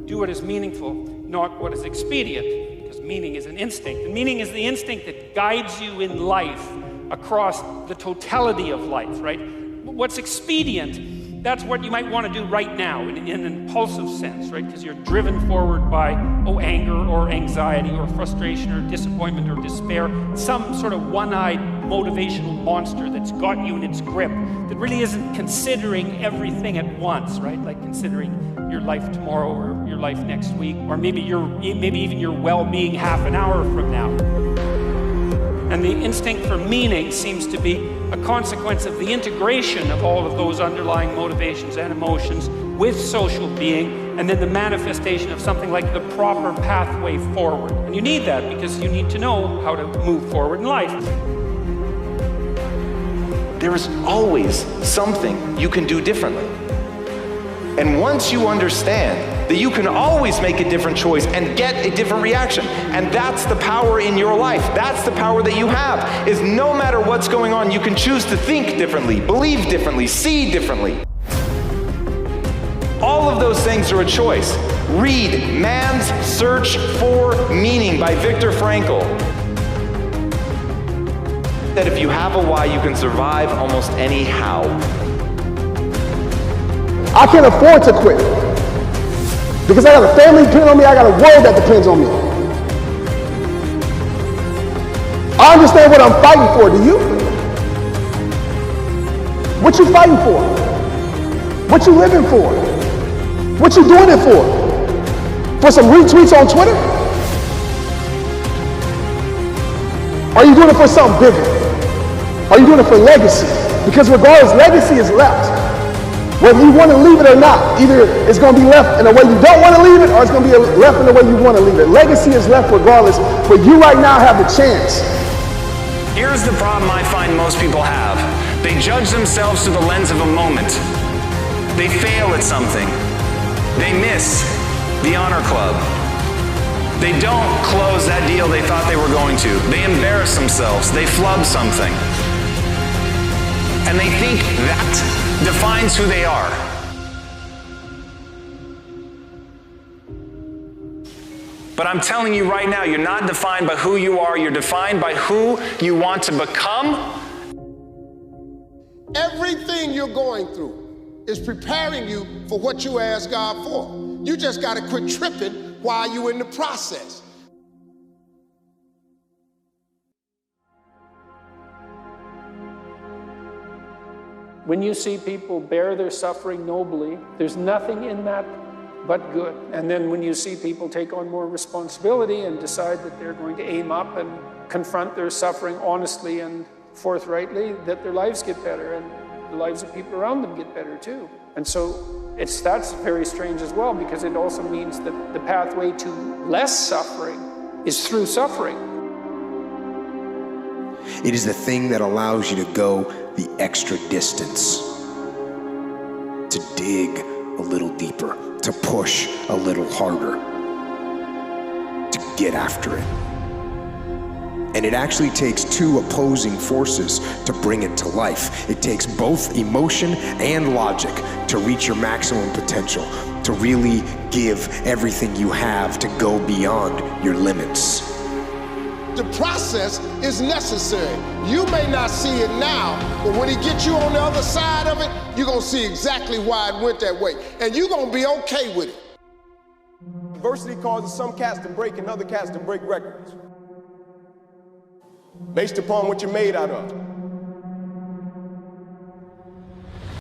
Do what is meaningful, not what is expedient, because meaning is an instinct. And meaning is the instinct that guides you in life across the totality of life, right? What's expedient, that's what you might want to do right now in an impulsive sense, right? Because you're driven forward by, anger or anxiety or frustration or disappointment or despair, some sort of one-eyed motivational monster that's got you in its grip, that really isn't considering everything at once, right? Like considering your life tomorrow or your life next week, or maybe even your well-being half an hour from now. And the instinct for meaning seems to be a consequence of the integration of all of those underlying motivations and emotions with social being, and then the manifestation of something like the proper pathway forward. And you need that because you need to know how to move forward in life. There is always something you can do differently. And once you understand that you can always make a different choice and get a different reaction, and that's the power in your life, that's the power that you have, is no matter what's going on, you can choose to think differently, believe differently, see differently. All of those things are a choice. Read Man's Search for Meaning by Viktor Frankl. That if you have a why, you can survive almost any how. I can't afford to quit because I got a family depending on me, I got a world that depends on me. I understand what I'm fighting for, do you? What you fighting for? What you living for? What you doing it for? For some retweets on Twitter? Are you doing it for something bigger? Are you doing it for legacy? Because regardless, legacy is left. Whether you want to leave it or not, either it's going to be left in a way you don't want to leave it, or it's going to be left in the way you want to leave it. Legacy is left regardless, but you right now have the chance. Here's the problem I find most people have. They judge themselves through the lens of a moment. They fail at something. They miss the honor club. They don't close that deal they thought they were going to. They embarrass themselves. They flub something. And they think that defines who they are. But I'm telling you right now, you're not defined by who you are, you're defined by who you want to become. Everything you're going through is preparing you for what you ask God for. You just got to quit tripping while you're in the process. When you see people bear their suffering nobly, there's nothing in that but good. And then when you see people take on more responsibility and decide that they're going to aim up and confront their suffering honestly and forthrightly, that their lives get better and the lives of people around them get better too. And so that's very strange as well, because it also means that the pathway to less suffering is through suffering. It is the thing that allows you to go the extra distance, to dig a little deeper, to push a little harder, to get after it. And it actually takes two opposing forces to bring it to life. It takes both emotion and logic to reach your maximum potential, to really give everything you have to go beyond your limits. The process is necessary. You may not see it now, but when he gets you on the other side of it, you're gonna see exactly why it went that way. And you're gonna be okay with it. Adversity causes some cats to break and other cats to break records based upon what you're made out of.